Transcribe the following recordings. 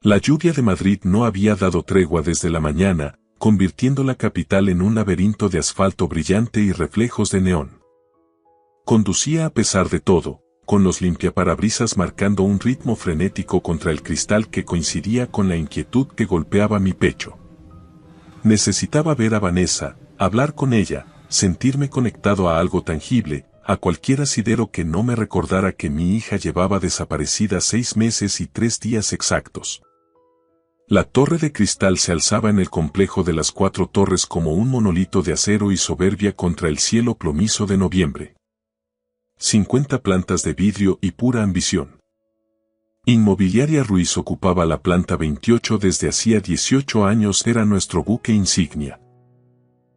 La lluvia de Madrid no había dado tregua desde la mañana, convirtiendo la capital en un laberinto de asfalto brillante y reflejos de neón. Conducía a pesar de todo, con los limpiaparabrisas marcando un ritmo frenético contra el cristal que coincidía con la inquietud que golpeaba mi pecho. Necesitaba ver a Vanessa, hablar con ella, sentirme conectado a algo tangible, a cualquier asidero que no me recordara que mi hija llevaba desaparecida 6 meses y 3 días exactos. La torre de cristal se alzaba en el complejo de las 4 torres como un monolito de acero y soberbia contra el cielo plomizo de noviembre. 50 plantas de vidrio y pura ambición. Inmobiliaria Ruiz ocupaba la planta 28 desde hacía 18 años, era nuestro buque insignia.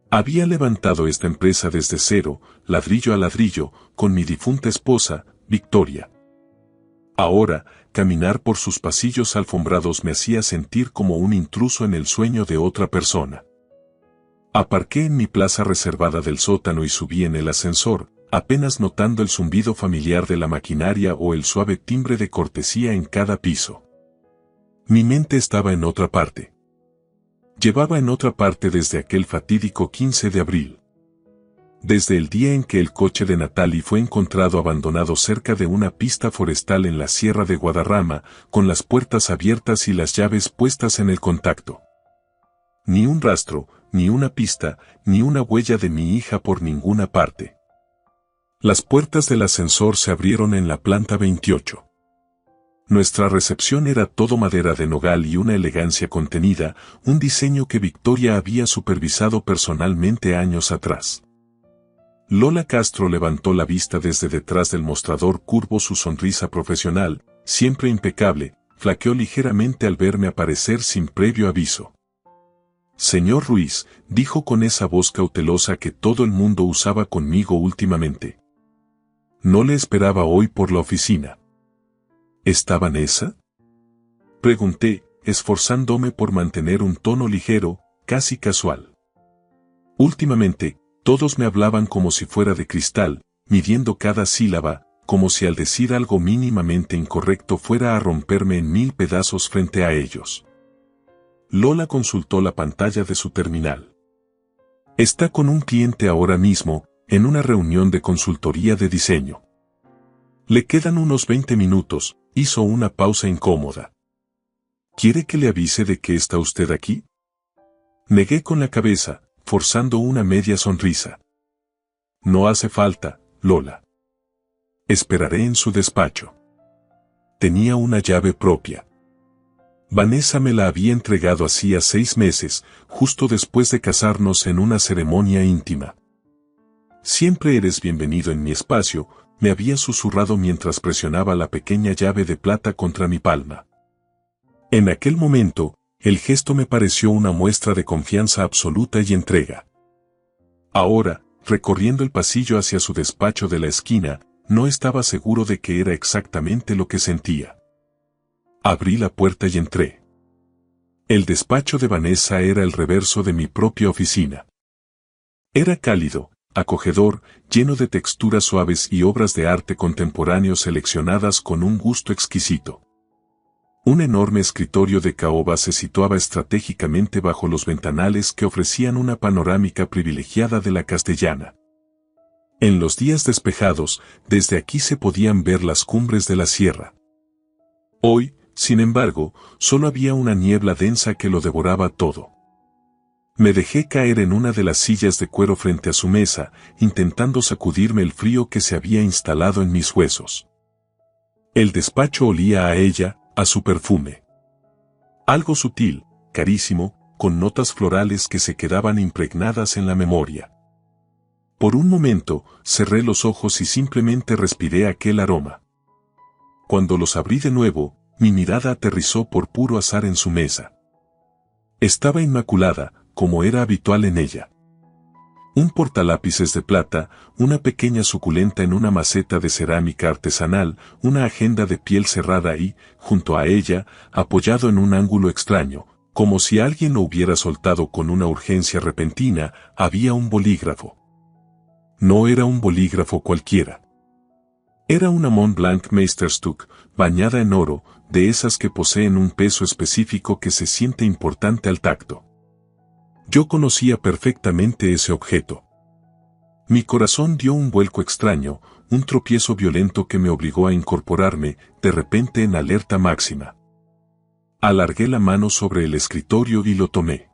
Había levantado esta empresa desde cero, ladrillo a ladrillo, con mi difunta esposa, Victoria. Ahora, caminar por sus pasillos alfombrados me hacía sentir como un intruso en el sueño de otra persona. Aparqué en mi plaza reservada del sótano y subí en el ascensor, apenas notando el zumbido familiar de la maquinaria o el suave timbre de cortesía en cada piso. Mi mente estaba en otra parte. Llevaba en otra parte desde aquel fatídico 15 de abril. Desde el día en que el coche de Natalie fue encontrado abandonado cerca de una pista forestal en la Sierra de Guadarrama, con las puertas abiertas y las llaves puestas en el contacto. Ni un rastro, ni una pista, ni una huella de mi hija por ninguna parte. Las puertas del ascensor se abrieron en la planta 28. Nuestra recepción era todo madera de nogal y una elegancia contenida, un diseño que Victoria había supervisado personalmente años atrás. Lola Castro levantó la vista desde detrás del mostrador curvo, su sonrisa profesional, siempre impecable, flaqueó ligeramente al verme aparecer sin previo aviso. Señor Ruiz, dijo con esa voz cautelosa que todo el mundo usaba conmigo últimamente. No le esperaba hoy por la oficina. ¿Está Vanessa? Pregunté, esforzándome por mantener un tono ligero, casi casual. Últimamente, todos me hablaban como si fuera de cristal, midiendo cada sílaba, como si al decir algo mínimamente incorrecto fuera a romperme en 1000 pedazos frente a ellos. Lola consultó la pantalla de su terminal. Está con un cliente ahora mismo, en una reunión de consultoría de diseño. Le quedan unos 20 minutos, hizo una pausa incómoda. ¿Quiere que le avise de que está usted aquí? Negué con la cabeza, forzando una media sonrisa. No hace falta, Lola. Esperaré en su despacho. Tenía una llave propia. Vanessa me la había entregado hacía 6 meses, justo después de casarnos en una ceremonia íntima. Siempre eres bienvenido en mi espacio, me había susurrado mientras presionaba la pequeña llave de plata contra mi palma. En aquel momento, el gesto me pareció una muestra de confianza absoluta y entrega. Ahora, recorriendo el pasillo hacia su despacho de la esquina, no estaba seguro de que era exactamente lo que sentía. Abrí la puerta y entré. El despacho de Vanessa era el reverso de mi propia oficina. Era cálido, acogedor, lleno de texturas suaves y obras de arte contemporáneo seleccionadas con un gusto exquisito. Un enorme escritorio de caoba se situaba estratégicamente bajo los ventanales que ofrecían una panorámica privilegiada de la Castellana. En los días despejados, desde aquí se podían ver las cumbres de la sierra. Hoy, sin embargo, solo había una niebla densa que lo devoraba todo. Me dejé caer en una de las sillas de cuero frente a su mesa, intentando sacudirme el frío que se había instalado en mis huesos. El despacho olía a ella, a su perfume. Algo sutil, carísimo, con notas florales que se quedaban impregnadas en la memoria. Por un momento, cerré los ojos y simplemente respiré aquel aroma. Cuando los abrí de nuevo, mi mirada aterrizó por puro azar en su mesa. Estaba inmaculada, como era habitual en ella. Un portalápices de plata, una pequeña suculenta en una maceta de cerámica artesanal, una agenda de piel cerrada y, junto a ella, apoyado en un ángulo extraño, como si alguien lo hubiera soltado con una urgencia repentina, había un bolígrafo. No era un bolígrafo cualquiera. Era una Mont Blanc Meisterstück, bañada en oro, de esas que poseen un peso específico que se siente importante al tacto. Yo conocía perfectamente ese objeto. Mi corazón dio un vuelco extraño, un tropiezo violento que me obligó a incorporarme, de repente en alerta máxima. Alargué la mano sobre el escritorio y lo tomé.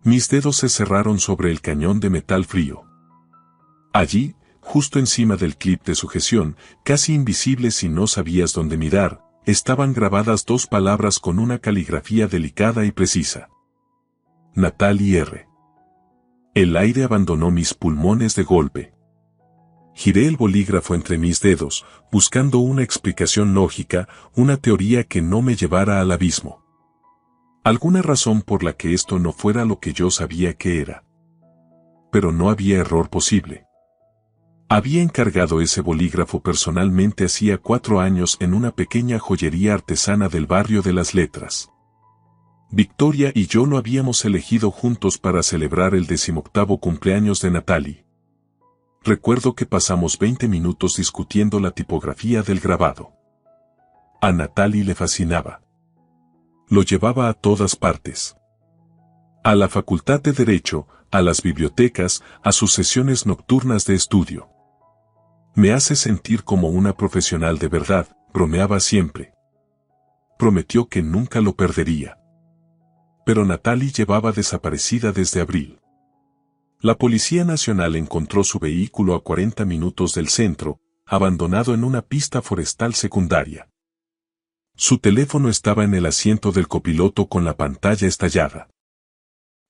Mis dedos se cerraron sobre el cañón de metal frío. Allí, justo encima del clip de sujeción, casi invisible si no sabías dónde mirar, estaban grabadas dos palabras con una caligrafía delicada y precisa. Natalie R. El aire abandonó mis pulmones de golpe. Giré el bolígrafo entre mis dedos, buscando una explicación lógica, una teoría que no me llevara al abismo. Alguna razón por la que esto no fuera lo que yo sabía que era. Pero no había error posible. Había encargado ese bolígrafo personalmente hacía 4 años en una pequeña joyería artesana del barrio de las Letras. Victoria y yo lo habíamos elegido juntos para celebrar el 18º cumpleaños de Natalie. Recuerdo que pasamos 20 minutos discutiendo la tipografía del grabado. A Natalie le fascinaba. Lo llevaba a todas partes. A la Facultad de Derecho, a las bibliotecas, a sus sesiones nocturnas de estudio. Me hace sentir como una profesional de verdad, bromeaba siempre. Prometió que nunca lo perdería. Pero Natalie llevaba desaparecida desde abril. La Policía Nacional encontró su vehículo a 40 minutos del centro, abandonado en una pista forestal secundaria. Su teléfono estaba en el asiento del copiloto con la pantalla estallada.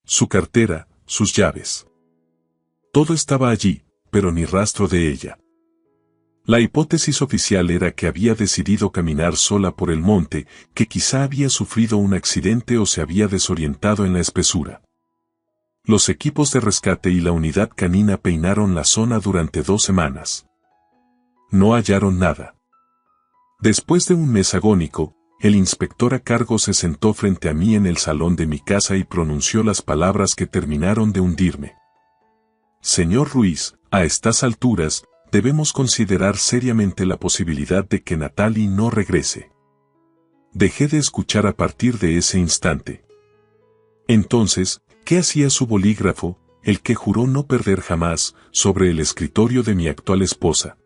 Su cartera, sus llaves. Todo estaba allí, pero ni rastro de ella. La hipótesis oficial era que había decidido caminar sola por el monte, que quizá había sufrido un accidente o se había desorientado en la espesura. Los equipos de rescate y la unidad canina peinaron la zona durante 2 semanas. No hallaron nada. Después de un mes agónico, el inspector a cargo se sentó frente a mí en el salón de mi casa y pronunció las palabras que terminaron de hundirme. Señor Ruiz, a estas alturas, debemos considerar seriamente la posibilidad de que Natalie no regrese. Dejé de escuchar a partir de ese instante. Entonces, ¿qué hacía su bolígrafo, el que juró no perder jamás, sobre el escritorio de mi actual esposa?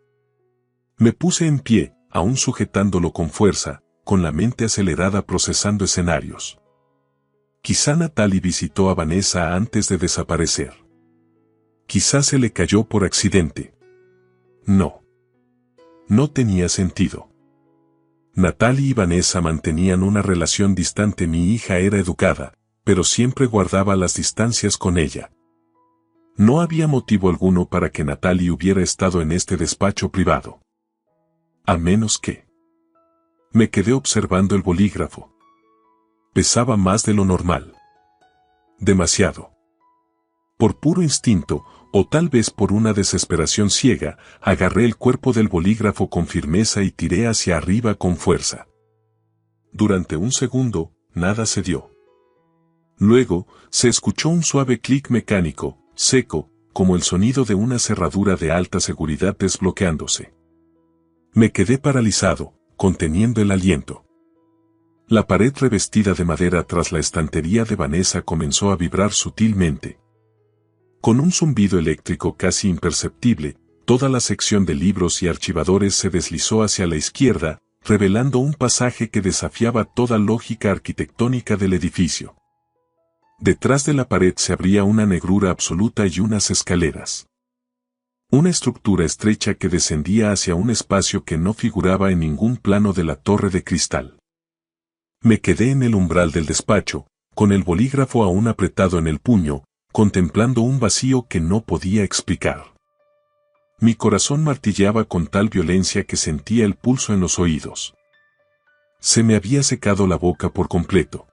Me puse en pie, aún sujetándolo con fuerza, con la mente acelerada procesando escenarios. Quizá Natalie visitó a Vanessa antes de desaparecer. Quizá se le cayó por accidente. No. No tenía sentido. Natalie y Vanessa mantenían una relación distante. Mi hija era educada, pero siempre guardaba las distancias con ella. No había motivo alguno para que Natalie hubiera estado en este despacho privado. A menos que... Me quedé observando el bolígrafo. Pesaba más de lo normal. Demasiado. Por puro instinto, o tal vez por una desesperación ciega, agarré el cuerpo del bolígrafo con firmeza y tiré hacia arriba con fuerza. Durante un segundo, nada se dio. Luego, se escuchó un suave clic mecánico, seco, como el sonido de una cerradura de alta seguridad desbloqueándose. Me quedé paralizado, conteniendo el aliento. La pared revestida de madera tras la estantería de Vanessa comenzó a vibrar sutilmente. Con un zumbido eléctrico casi imperceptible, toda la sección de libros y archivadores se deslizó hacia la izquierda, revelando un pasaje que desafiaba toda lógica arquitectónica del edificio. Detrás de la pared se abría una negrura absoluta y unas escaleras. Una estructura estrecha que descendía hacia un espacio que no figuraba en ningún plano de la torre de cristal. Me quedé en el umbral del despacho, con el bolígrafo aún apretado en el puño, contemplando un vacío que no podía explicar. Mi corazón martilleaba con tal violencia que sentía el pulso en los oídos. Se me había secado la boca por completo.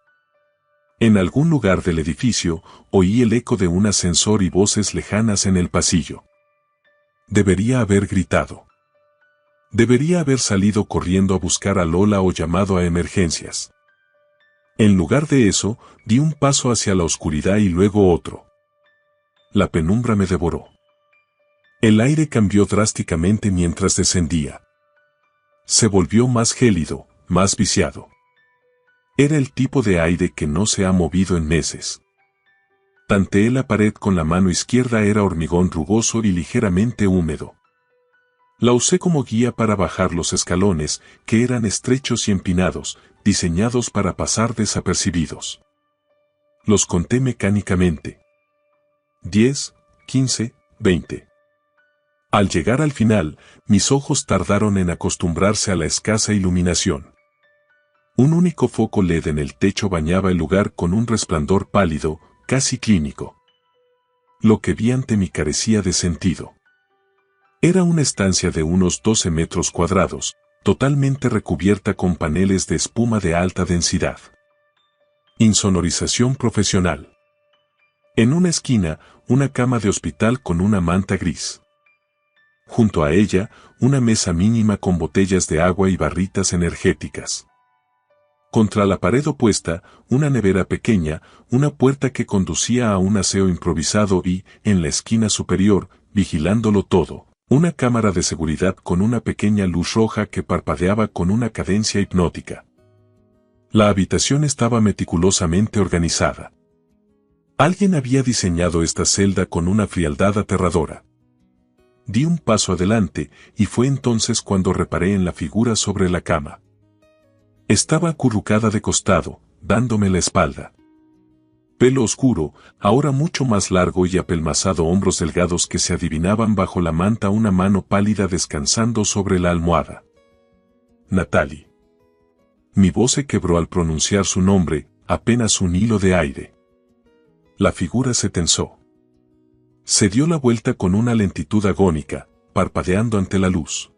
En algún lugar del edificio, oí el eco de un ascensor y voces lejanas en el pasillo. Debería haber gritado. Debería haber salido corriendo a buscar a Lola o llamado a emergencias. En lugar de eso, di un paso hacia la oscuridad y luego otro. La penumbra me devoró. El aire cambió drásticamente mientras descendía. Se volvió más gélido, más viciado. Era el tipo de aire que no se ha movido en meses. Tanteé la pared con la mano izquierda, era hormigón rugoso y ligeramente húmedo. La usé como guía para bajar los escalones, que eran estrechos y empinados, diseñados para pasar desapercibidos. Los conté mecánicamente. 10, 15, 20. Al llegar al final, mis ojos tardaron en acostumbrarse a la escasa iluminación. Un único foco LED en el techo bañaba el lugar con un resplandor pálido, casi clínico. Lo que vi ante mí carecía de sentido. Era una estancia de unos 12 metros cuadrados, totalmente recubierta con paneles de espuma de alta densidad. Insonorización profesional. En una esquina, una cama de hospital con una manta gris. Junto a ella, una mesa mínima con botellas de agua y barritas energéticas. Contra la pared opuesta, una nevera pequeña, una puerta que conducía a un aseo improvisado y, en la esquina superior, vigilándolo todo, una cámara de seguridad con una pequeña luz roja que parpadeaba con una cadencia hipnótica. La habitación estaba meticulosamente organizada. Alguien había diseñado esta celda con una frialdad aterradora. Di un paso adelante, y fue entonces cuando reparé en la figura sobre la cama. Estaba acurrucada de costado, dándome la espalda. Pelo oscuro, ahora mucho más largo y apelmazado, hombros delgados que se adivinaban bajo la manta, una mano pálida descansando sobre la almohada. Natalie. Mi voz se quebró al pronunciar su nombre, apenas un hilo de aire. La figura se tensó. Se dio la vuelta con una lentitud agónica, parpadeando ante la luz.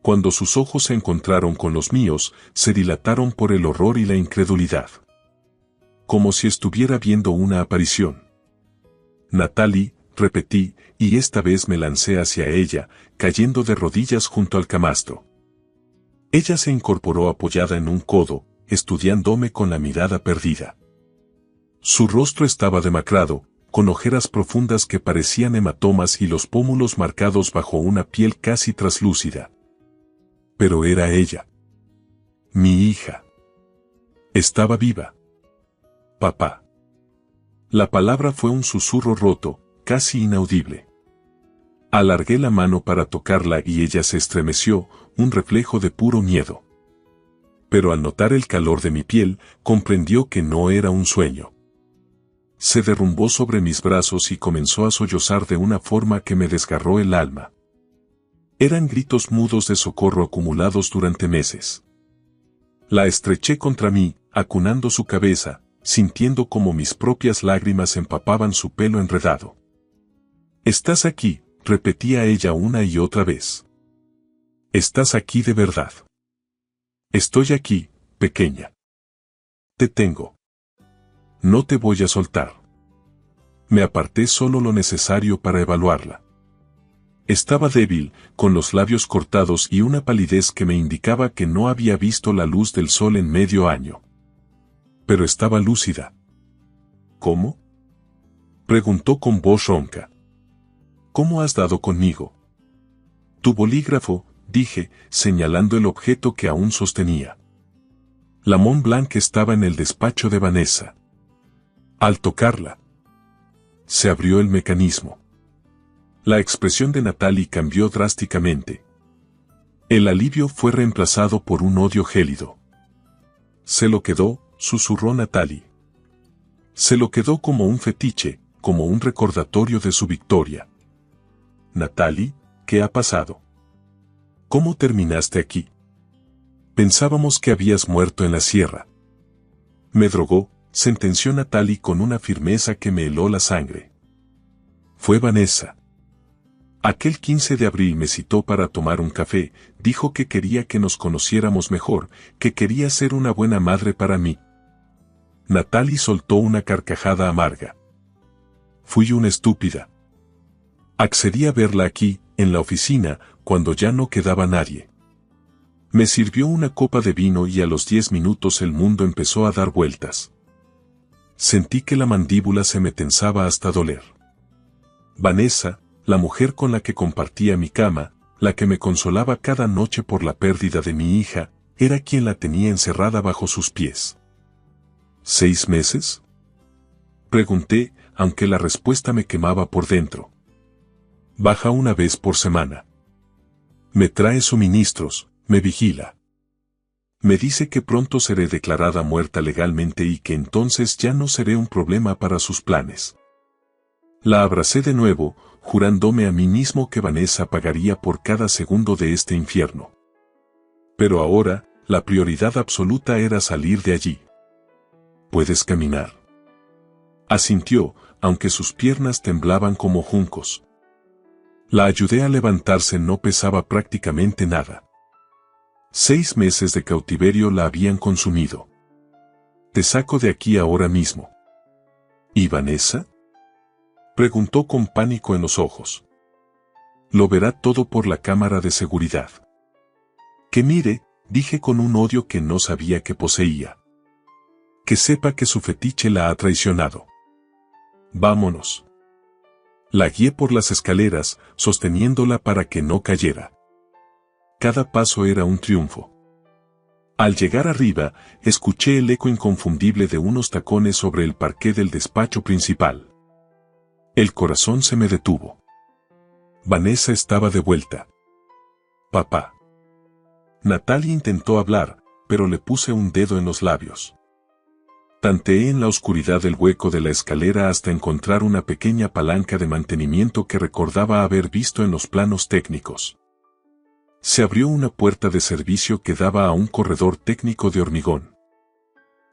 Cuando sus ojos se encontraron con los míos, se dilataron por el horror y la incredulidad. Como si estuviera viendo una aparición. Natalie, repetí, y esta vez me lancé hacia ella, cayendo de rodillas junto al camastro. Ella se incorporó apoyada en un codo, estudiándome con la mirada perdida. Su rostro estaba demacrado, con ojeras profundas que parecían hematomas y los pómulos marcados bajo una piel casi traslúcida. Pero era ella. Mi hija. Estaba viva. Papá. La palabra fue un susurro roto, casi inaudible. Alargué la mano para tocarla y ella se estremeció, un reflejo de puro miedo. Pero al notar el calor de mi piel, comprendió que no era un sueño. Se derrumbó sobre mis brazos y comenzó a sollozar de una forma que me desgarró el alma. Eran gritos mudos de socorro acumulados durante meses. La estreché contra mí, acunando su cabeza, sintiendo como mis propias lágrimas empapaban su pelo enredado. «Estás aquí», repetía ella una y otra vez. «Estás aquí de verdad». «Estoy aquí, pequeña. Te tengo. No te voy a soltar». Me aparté solo lo necesario para evaluarla. Estaba débil, con los labios cortados y una palidez que me indicaba que no había visto la luz del sol en medio año. Pero estaba lúcida. «¿Cómo?», preguntó con voz ronca. «¿Cómo has dado conmigo?» «Tu bolígrafo», dije, señalando el objeto que aún sostenía. La Mont Blanc estaba en el despacho de Vanessa. Al tocarla, se abrió el mecanismo. La expresión de Natalie cambió drásticamente. El alivio fue reemplazado por un odio gélido. «Se lo quedó», susurró Natalie. «Se lo quedó como un fetiche, como un recordatorio de su victoria». «Natalie, ¿qué ha pasado? ¿Cómo terminaste aquí? Pensábamos que habías muerto en la sierra». «Me drogó», sentenció Natalie con una firmeza que me heló la sangre. «Fue Vanessa. Aquel 15 de abril me citó para tomar un café, dijo que quería que nos conociéramos mejor, que quería ser una buena madre para mí». Natalie soltó una carcajada amarga. «Fui una estúpida. Accedí a verla aquí, en la oficina, cuando ya no quedaba nadie. Me sirvió una copa de vino y a los 10 minutos el mundo empezó a dar vueltas. Sentí que la mandíbula se me tensaba hasta doler. Vanessa, la mujer con la que compartía mi cama, la que me consolaba cada noche por la pérdida de mi hija, era quien la tenía encerrada bajo sus pies. ¿6 meses? Pregunté, aunque la respuesta me quemaba por dentro. Baja una vez por semana. Me trae suministros, me vigila. Me dice que pronto seré declarada muerta legalmente y que entonces ya no seré un problema para sus planes. La abracé de nuevo, jurándome a mí mismo que Vanessa pagaría por cada segundo de este infierno. Pero ahora, la prioridad absoluta era salir de allí. ¿Puedes caminar? Asintió, aunque sus piernas temblaban como juncos. La ayudé a levantarse, no pesaba prácticamente nada. 6 meses de cautiverio la habían consumido. Te saco de aquí ahora mismo. ¿Y Vanessa? Preguntó con pánico en los ojos. Lo verá todo por la cámara de seguridad. Que mire, dije con un odio que no sabía que poseía. Que sepa que su fetiche la ha traicionado. Vámonos. La guié por las escaleras, sosteniéndola para que no cayera. Cada paso era un triunfo. Al llegar arriba, escuché el eco inconfundible de unos tacones sobre el parqué del despacho principal. El corazón se me detuvo. Vanessa estaba de vuelta. Papá. Natalie intentó hablar, pero le puse un dedo en los labios. Tanteé en la oscuridad del hueco de la escalera hasta encontrar una pequeña palanca de mantenimiento que recordaba haber visto en los planos técnicos. Se abrió una puerta de servicio que daba a un corredor técnico de hormigón.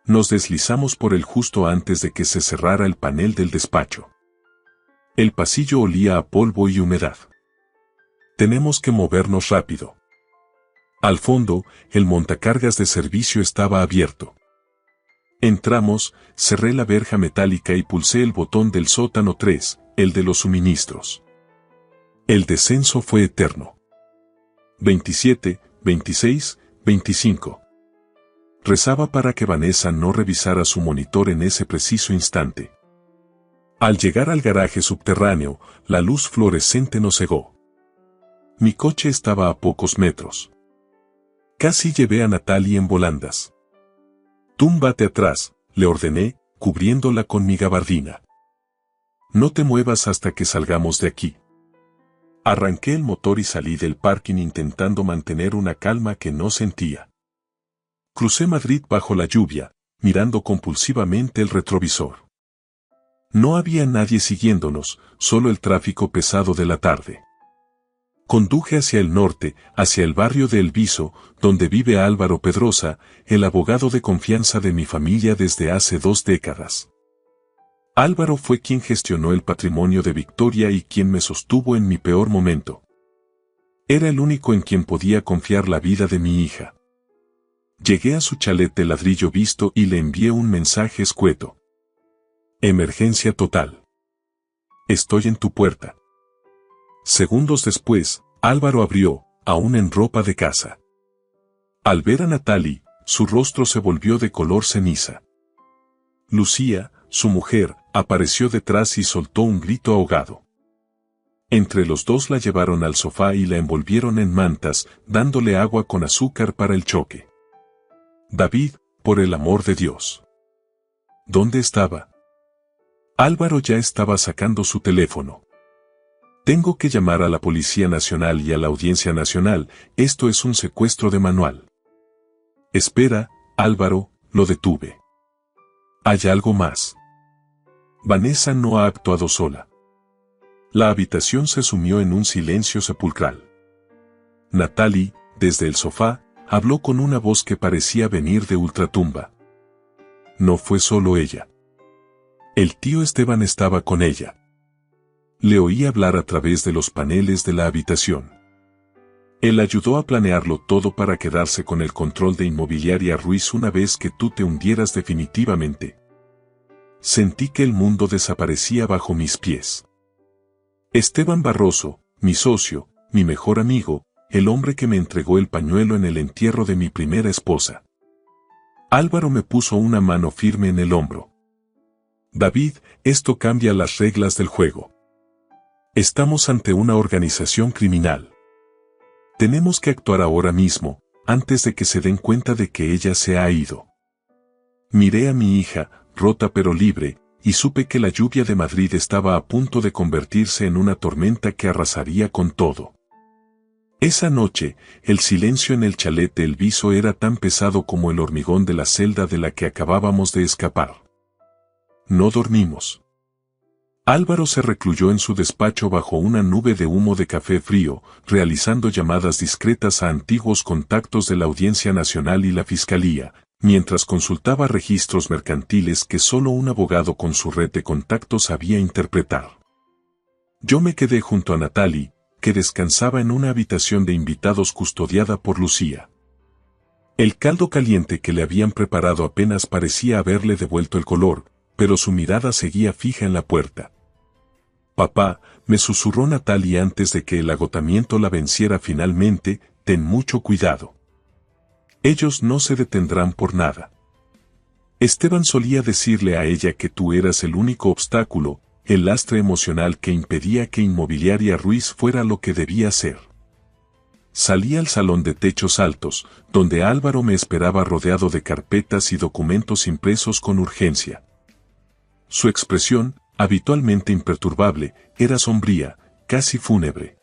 Nos deslizamos por él justo antes de que se cerrara el panel del despacho. El pasillo olía a polvo y humedad. Tenemos que movernos rápido. Al fondo, el montacargas de servicio estaba abierto. Entramos, cerré la verja metálica y pulsé el botón del sótano 3, el de los suministros. El descenso fue eterno. 27, 26, 25. Rezaba para que Vanessa no revisara su monitor en ese preciso instante. Al llegar al garaje subterráneo, la luz fluorescente nos cegó. Mi coche estaba a pocos metros. Casi llevé a Natalie en volandas. Túmbate atrás, le ordené, cubriéndola con mi gabardina. No te muevas hasta que salgamos de aquí. Arranqué el motor y salí del parking intentando mantener una calma que no sentía. Crucé Madrid bajo la lluvia, mirando compulsivamente el retrovisor. No había nadie siguiéndonos, solo el tráfico pesado de la tarde. Conduje hacia el norte, hacia el barrio de El Viso, donde vive Álvaro Pedrosa, el abogado de confianza de mi familia desde hace 2 décadas. Álvaro fue quien gestionó el patrimonio de Victoria y quien me sostuvo en mi peor momento. Era el único en quien podía confiar la vida de mi hija. Llegué a su chalet de ladrillo visto y le envié un mensaje escueto. Emergencia total. Estoy en tu puerta. Segundos después, Álvaro abrió, aún en ropa de casa. Al ver a Natalie, su rostro se volvió de color ceniza. Lucía, su mujer, apareció detrás y soltó un grito ahogado. Entre los dos la llevaron al sofá y la envolvieron en mantas, dándole agua con azúcar para el choque. David, por el amor de Dios. ¿Dónde estaba? Álvaro ya estaba sacando su teléfono. Tengo que llamar a la Policía Nacional y a la Audiencia Nacional, esto es un secuestro de manual. Espera, Álvaro, lo detuve. Hay algo más. Vanessa no ha actuado sola. La habitación se sumió en un silencio sepulcral. Natalie, desde el sofá, habló con una voz que parecía venir de ultratumba. No fue solo ella. El tío Esteban estaba con ella. Le oí hablar a través de los paneles de la habitación. Él ayudó a planearlo todo para quedarse con el control de Inmobiliaria Ruiz una vez que tú te hundieras definitivamente. Sentí que el mundo desaparecía bajo mis pies. Esteban Barroso, mi socio, mi mejor amigo, el hombre que me entregó el pañuelo en el entierro de mi primera esposa. Álvaro me puso una mano firme en el hombro. David, esto cambia las reglas del juego. Estamos ante una organización criminal. Tenemos que actuar ahora mismo, antes de que se den cuenta de que ella se ha ido. Miré a mi hija, rota pero libre, y supe que la lluvia de Madrid estaba a punto de convertirse en una tormenta que arrasaría con todo. Esa noche, el silencio en el chalet de El Viso era tan pesado como el hormigón de la celda de la que acabábamos de escapar. No dormimos. Álvaro se recluyó en su despacho bajo una nube de humo de café frío, realizando llamadas discretas a antiguos contactos de la Audiencia Nacional y la Fiscalía, mientras consultaba registros mercantiles que solo un abogado con su red de contactos sabía interpretar. Yo me quedé junto a Natalie, que descansaba en una habitación de invitados custodiada por Lucía. El caldo caliente que le habían preparado apenas parecía haberle devuelto el color, pero su mirada seguía fija en la puerta. «Papá», me susurró Natalie antes de que el agotamiento la venciera finalmente, «ten mucho cuidado. Ellos no se detendrán por nada». Esteban solía decirle a ella que tú eras el único obstáculo, el lastre emocional que impedía que Inmobiliaria Ruiz fuera lo que debía ser. Salí al salón de techos altos, donde Álvaro me esperaba rodeado de carpetas y documentos impresos con urgencia. Su expresión, habitualmente imperturbable, era sombría, casi fúnebre.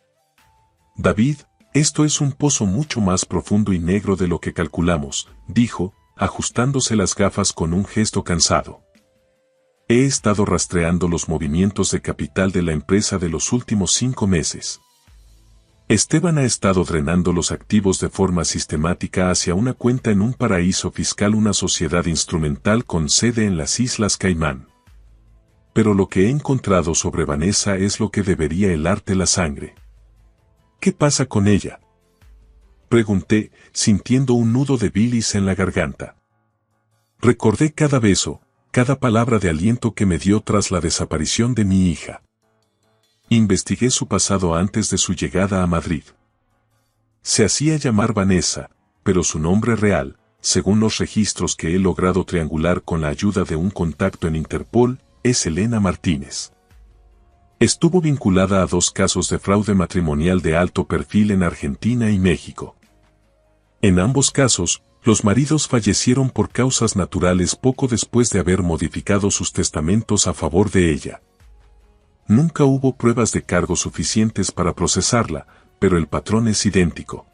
«David, esto es un pozo mucho más profundo y negro de lo que calculamos», dijo, ajustándose las gafas con un gesto cansado. «He estado rastreando los movimientos de capital de la empresa de los últimos 5 meses. Esteban ha estado drenando los activos de forma sistemática hacia una cuenta en un paraíso fiscal, una sociedad instrumental con sede en las Islas Caimán. Pero lo que he encontrado sobre Vanessa es lo que debería helarte la sangre». «¿Qué pasa con ella?», pregunté, sintiendo un nudo de bilis en la garganta. Recordé cada beso, cada palabra de aliento que me dio tras la desaparición de mi hija. Investigué su pasado antes de su llegada a Madrid. Se hacía llamar Vanessa, pero su nombre real, según los registros que he logrado triangular con la ayuda de un contacto en Interpol, es Elena Martínez. Estuvo vinculada a 2 casos de fraude matrimonial de alto perfil en Argentina y México. En ambos casos, los maridos fallecieron por causas naturales poco después de haber modificado sus testamentos a favor de ella. Nunca hubo pruebas de cargo suficientes para procesarla, pero el patrón es idéntico.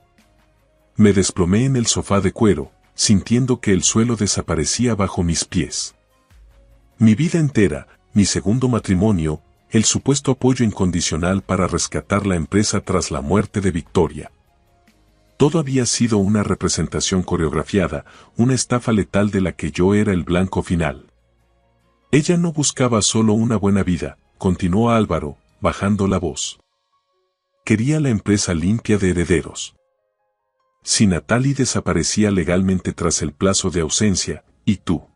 Me desplomé en el sofá de cuero, sintiendo que el suelo desaparecía bajo mis pies. Mi vida entera, mi segundo matrimonio, el supuesto apoyo incondicional para rescatar la empresa tras la muerte de Victoria. Todo había sido una representación coreografiada, una estafa letal de la que yo era el blanco final. Ella no buscaba solo una buena vida, continuó Álvaro, bajando la voz. Quería la empresa limpia de herederos. Si Natalie desaparecía legalmente tras el plazo de ausencia, ¿y tú?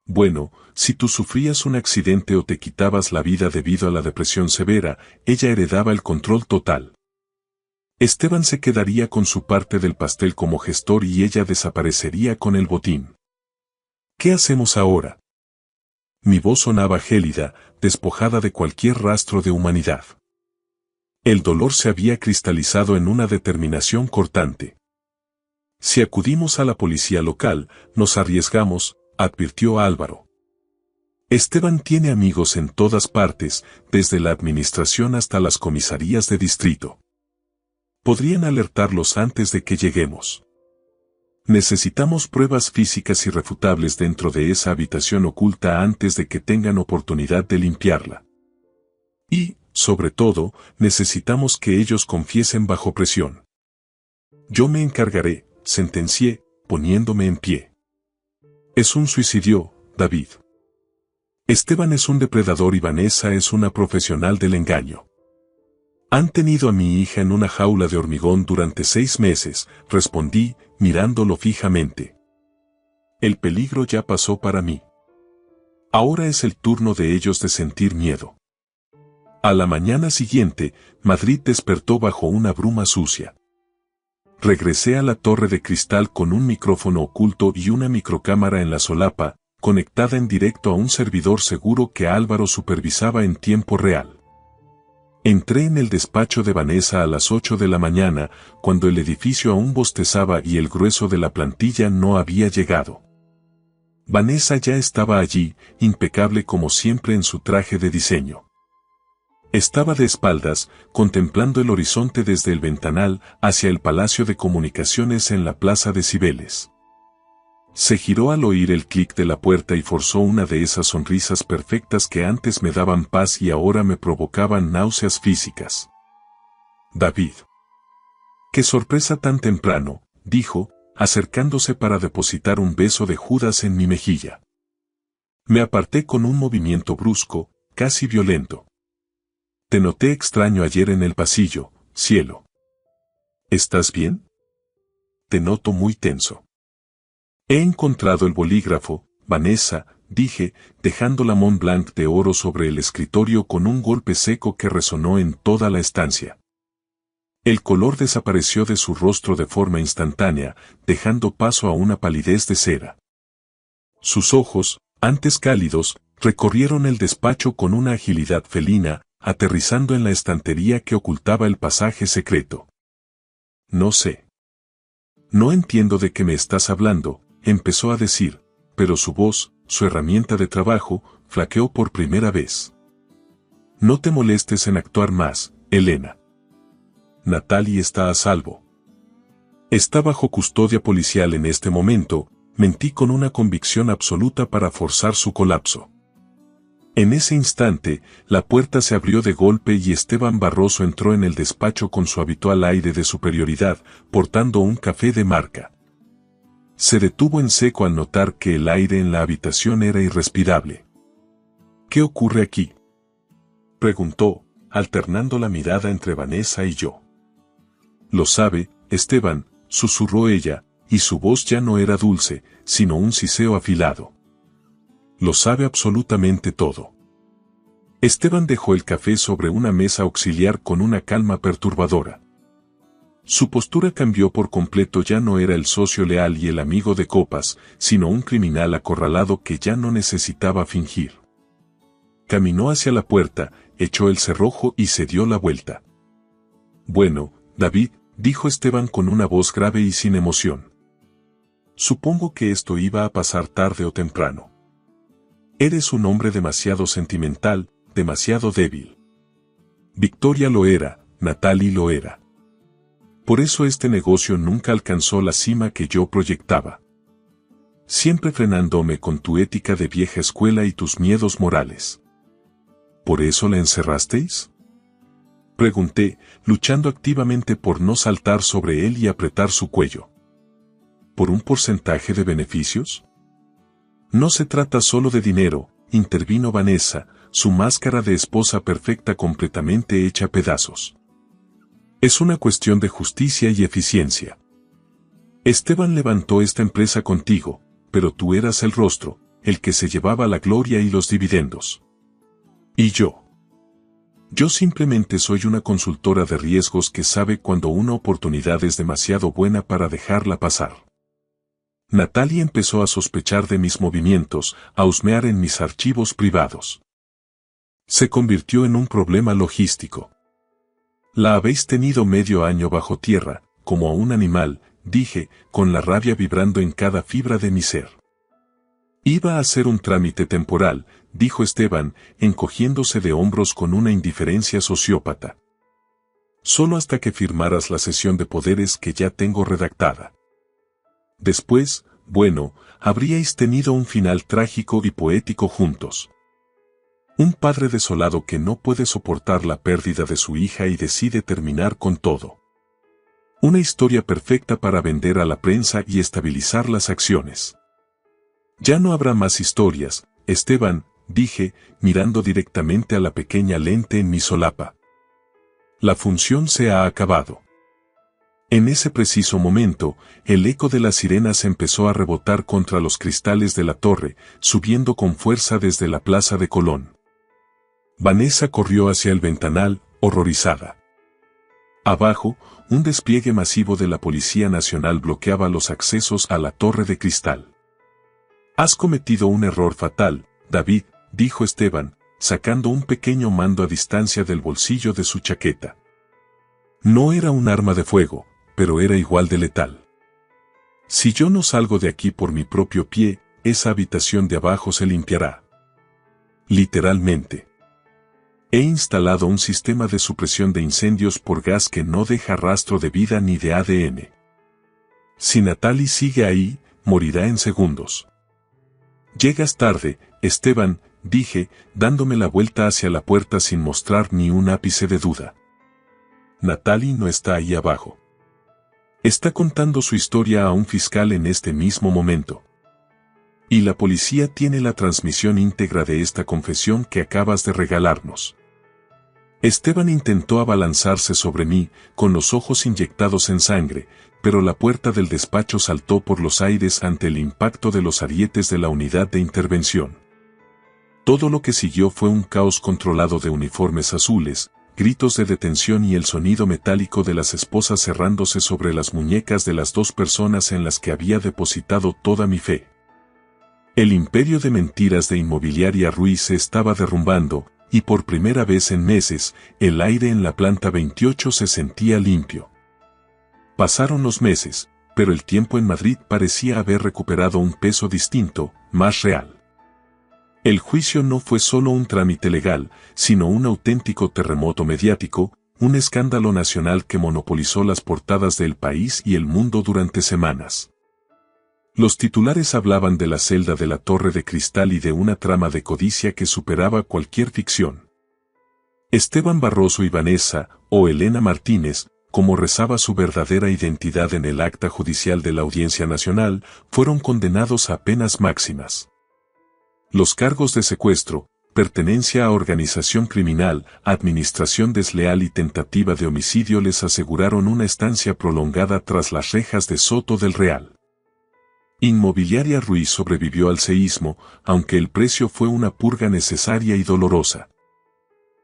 Bueno, si tú sufrías un accidente o te quitabas la vida debido a la depresión severa, ella heredaba el control total. Esteban se quedaría con su parte del pastel como gestor y ella desaparecería con el botín. ¿Qué hacemos ahora? Mi voz sonaba gélida, despojada de cualquier rastro de humanidad. El dolor se había cristalizado en una determinación cortante. Si acudimos a la policía local, nos arriesgamos, advirtió Álvaro. Esteban tiene amigos en todas partes, desde la administración hasta las comisarías de distrito. Podrían alertarlos antes de que lleguemos. Necesitamos pruebas físicas irrefutables dentro de esa habitación oculta antes de que tengan oportunidad de limpiarla. Y, sobre todo, necesitamos que ellos confiesen bajo presión. Yo me encargaré, sentencié, poniéndome en pie. Es un suicidio, David. Esteban es un depredador y Vanessa es una profesional del engaño. Han tenido a mi hija en una jaula de hormigón durante 6 meses, respondí, mirándolo fijamente. El peligro ya pasó para mí. Ahora es el turno de ellos de sentir miedo. A la mañana siguiente, Madrid despertó bajo una bruma sucia. Regresé a la torre de cristal con un micrófono oculto y una microcámara en la solapa, conectada en directo a un servidor seguro que Álvaro supervisaba en tiempo real. Entré en el despacho de Vanessa a las 8 de la mañana, cuando el edificio aún bostezaba y el grueso de la plantilla no había llegado. Vanessa ya estaba allí, impecable como siempre en su traje de diseño. Estaba de espaldas, contemplando el horizonte desde el ventanal hacia el Palacio de Comunicaciones en la Plaza de Cibeles. Se giró al oír el clic de la puerta y forzó una de esas sonrisas perfectas que antes me daban paz y ahora me provocaban náuseas físicas. «David». «¡Qué sorpresa tan temprano!», dijo, acercándose para depositar un beso de Judas en mi mejilla. Me aparté con un movimiento brusco, casi violento. «Te noté extraño ayer en el pasillo, cielo». «¿Estás bien?». «Te noto muy tenso». «He encontrado el bolígrafo, Vanessa», dije, dejando la Mont Blanc de oro sobre el escritorio con un golpe seco que resonó en toda la estancia. El color desapareció de su rostro de forma instantánea, dejando paso a una palidez de cera. Sus ojos, antes cálidos, recorrieron el despacho con una agilidad felina, aterrizando en la estantería que ocultaba el pasaje secreto. «No sé. No entiendo de qué me estás hablando», empezó a decir, pero su voz, su herramienta de trabajo, flaqueó por primera vez. «No te molestes en actuar más, Elena. Natalie está a salvo. Está bajo custodia policial en este momento», mentí con una convicción absoluta para forzar su colapso. En ese instante, la puerta se abrió de golpe y Esteban Barroso entró en el despacho con su habitual aire de superioridad, portando un café de marca. Se detuvo en seco al notar que el aire en la habitación era irrespirable. «¿Qué ocurre aquí?», preguntó, alternando la mirada entre Vanessa y yo. «Lo sabe, Esteban», susurró ella, y su voz ya no era dulce, sino un siseo afilado. «Lo sabe absolutamente todo». Esteban dejó el café sobre una mesa auxiliar con una calma perturbadora. Su postura cambió por completo, ya no era el socio leal y el amigo de copas, sino un criminal acorralado que ya no necesitaba fingir. Caminó hacia la puerta, echó el cerrojo y se dio la vuelta. «Bueno, David», dijo Esteban con una voz grave y sin emoción. «Supongo que esto iba a pasar tarde o temprano. Eres un hombre demasiado sentimental, demasiado débil. Victoria lo era, Natalie lo era. Por eso este negocio nunca alcanzó la cima que yo proyectaba. Siempre frenándome con tu ética de vieja escuela y tus miedos morales. ¿Por eso la encerrasteis?», pregunté, luchando activamente por no saltar sobre él y apretar su cuello. «¿Por un porcentaje de beneficios?». «No se trata solo de dinero», intervino Vanessa, su máscara de esposa perfecta completamente hecha pedazos. «Es una cuestión de justicia y eficiencia. Esteban levantó esta empresa contigo, pero tú eras el rostro, el que se llevaba la gloria y los dividendos. Y yo simplemente soy una consultora de riesgos que sabe cuando una oportunidad es demasiado buena para dejarla pasar». Natalie empezó a sospechar de mis movimientos, a husmear en mis archivos privados. Se convirtió en un problema logístico. «La habéis tenido medio año bajo tierra, como a un animal», dije, con la rabia vibrando en cada fibra de mi ser. «Iba a ser un trámite temporal», dijo Esteban, encogiéndose de hombros con una indiferencia sociópata. «Solo hasta que firmaras la cesión de poderes que ya tengo redactada. Después, bueno, habríais tenido un final trágico y poético juntos. Un padre desolado que no puede soportar la pérdida de su hija y decide terminar con todo. Una historia perfecta para vender a la prensa y estabilizar las acciones». «Ya no habrá más historias, Esteban», dije, mirando directamente a la pequeña lente en mi solapa. «La función se ha acabado». En ese preciso momento, el eco de las sirenas empezó a rebotar contra los cristales de la torre, subiendo con fuerza desde la Plaza de Colón. Vanessa corrió hacia el ventanal, horrorizada. Abajo, un despliegue masivo de la Policía Nacional bloqueaba los accesos a la Torre de Cristal. «Has cometido un error fatal, David», dijo Esteban, sacando un pequeño mando a distancia del bolsillo de su chaqueta. No era un arma de fuego, pero era igual de letal. Si yo no salgo de aquí por mi propio pie, esa habitación de abajo se limpiará. Literalmente. He instalado un sistema de supresión de incendios por gas que no deja rastro de vida ni de ADN. Si Natalie sigue ahí, morirá en segundos. Llegas tarde, Esteban, dije, dándome la vuelta hacia la puerta sin mostrar ni un ápice de duda. Natalie no está ahí abajo. Está contando su historia a un fiscal en este mismo momento. Y la policía tiene la transmisión íntegra de esta confesión que acabas de regalarnos. Esteban intentó abalanzarse sobre mí, con los ojos inyectados en sangre, pero la puerta del despacho saltó por los aires ante el impacto de los arietes de la unidad de intervención. Todo lo que siguió fue un caos controlado de uniformes azules, gritos de detención y el sonido metálico de las esposas cerrándose sobre las muñecas de las dos personas en las que había depositado toda mi fe. El imperio de mentiras de Inmobiliaria Ruiz se estaba derrumbando, y por primera vez en meses, el aire en la planta 28 se sentía limpio. Pasaron los meses, pero el tiempo en Madrid parecía haber recuperado un peso distinto, más real. El juicio no fue solo un trámite legal, sino un auténtico terremoto mediático, un escándalo nacional que monopolizó las portadas del país y el mundo durante semanas. Los titulares hablaban de la celda de la Torre de Cristal y de una trama de codicia que superaba cualquier ficción. Esteban Barroso y Vanessa, o Elena Martínez, como rezaba su verdadera identidad en el acta judicial de la Audiencia Nacional, fueron condenados a penas máximas. Los cargos de secuestro, pertenencia a organización criminal, administración desleal y tentativa de homicidio les aseguraron una estancia prolongada tras las rejas de Soto del Real. Inmobiliaria Ruiz sobrevivió al seísmo, aunque el precio fue una purga necesaria y dolorosa.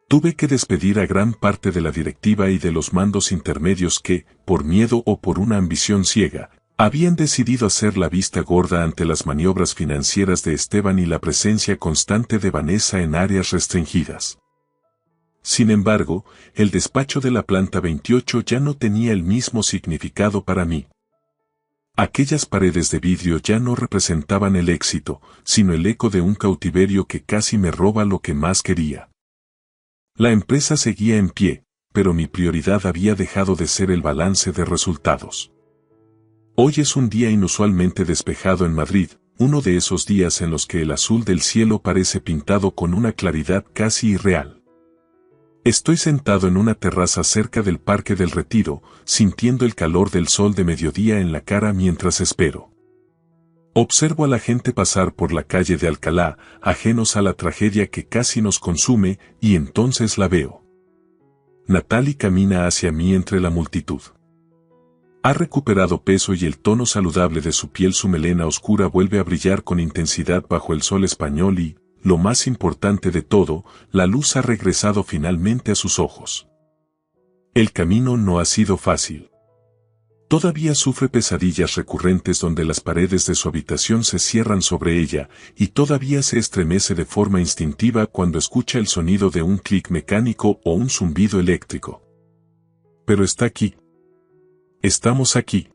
Tuve que despedir a gran parte de la directiva y de los mandos intermedios que, por miedo o por una ambición ciega, habían decidido hacer la vista gorda ante las maniobras financieras de Esteban y la presencia constante de Vanessa en áreas restringidas. Sin embargo, el despacho de la planta 28 ya no tenía el mismo significado para mí. Aquellas paredes de vidrio ya no representaban el éxito, sino el eco de un cautiverio que casi me roba lo que más quería. La empresa seguía en pie, pero mi prioridad había dejado de ser el balance de resultados. Hoy es un día inusualmente despejado en Madrid, uno de esos días en los que el azul del cielo parece pintado con una claridad casi irreal. Estoy sentado en una terraza cerca del Parque del Retiro, sintiendo el calor del sol de mediodía en la cara mientras espero. Observo a la gente pasar por la calle de Alcalá, ajenos a la tragedia que casi nos consume, y entonces la veo. Natalie camina hacia mí entre la multitud. Ha recuperado peso y el tono saludable de su piel, su melena oscura vuelve a brillar con intensidad bajo el sol español y, lo más importante de todo, la luz ha regresado finalmente a sus ojos. El camino no ha sido fácil. Todavía sufre pesadillas recurrentes donde las paredes de su habitación se cierran sobre ella, y todavía se estremece de forma instintiva cuando escucha el sonido de un clic mecánico o un zumbido eléctrico. Pero está aquí. Estamos aquí.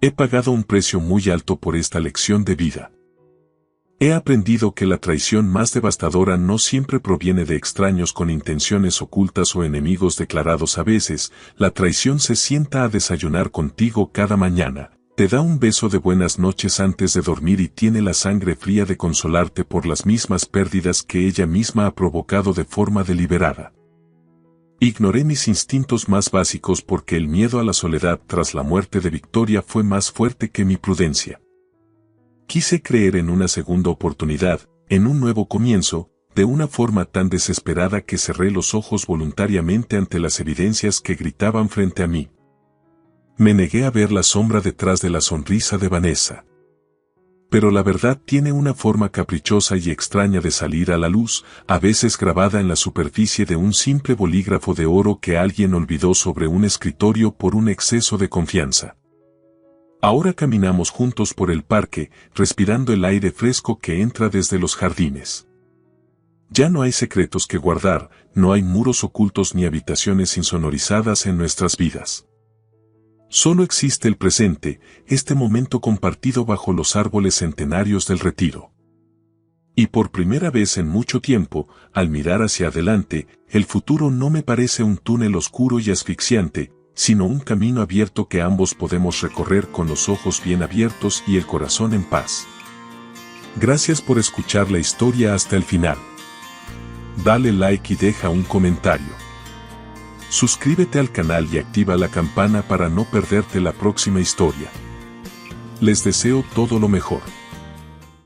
He pagado un precio muy alto por esta lección de vida. He aprendido que la traición más devastadora no siempre proviene de extraños con intenciones ocultas o enemigos declarados. A veces, la traición se sienta a desayunar contigo cada mañana, te da un beso de buenas noches antes de dormir y tiene la sangre fría de consolarte por las mismas pérdidas que ella misma ha provocado de forma deliberada. Ignoré mis instintos más básicos porque el miedo a la soledad tras la muerte de Victoria fue más fuerte que mi prudencia. Quise creer en una segunda oportunidad, en un nuevo comienzo, de una forma tan desesperada que cerré los ojos voluntariamente ante las evidencias que gritaban frente a mí. Me negué a ver la sombra detrás de la sonrisa de Vanessa. Pero la verdad tiene una forma caprichosa y extraña de salir a la luz, a veces grabada en la superficie de un simple bolígrafo de oro que alguien olvidó sobre un escritorio por un exceso de confianza. Ahora caminamos juntos por el parque, respirando el aire fresco que entra desde los jardines. Ya no hay secretos que guardar, no hay muros ocultos ni habitaciones insonorizadas en nuestras vidas. Solo existe el presente, este momento compartido bajo los árboles centenarios del Retiro. Y por primera vez en mucho tiempo, al mirar hacia adelante, el futuro no me parece un túnel oscuro y asfixiante, sino un camino abierto que ambos podemos recorrer con los ojos bien abiertos y el corazón en paz. Gracias por escuchar la historia hasta el final. Dale like y deja un comentario. Suscríbete al canal y activa la campana para no perderte la próxima historia. Les deseo todo lo mejor.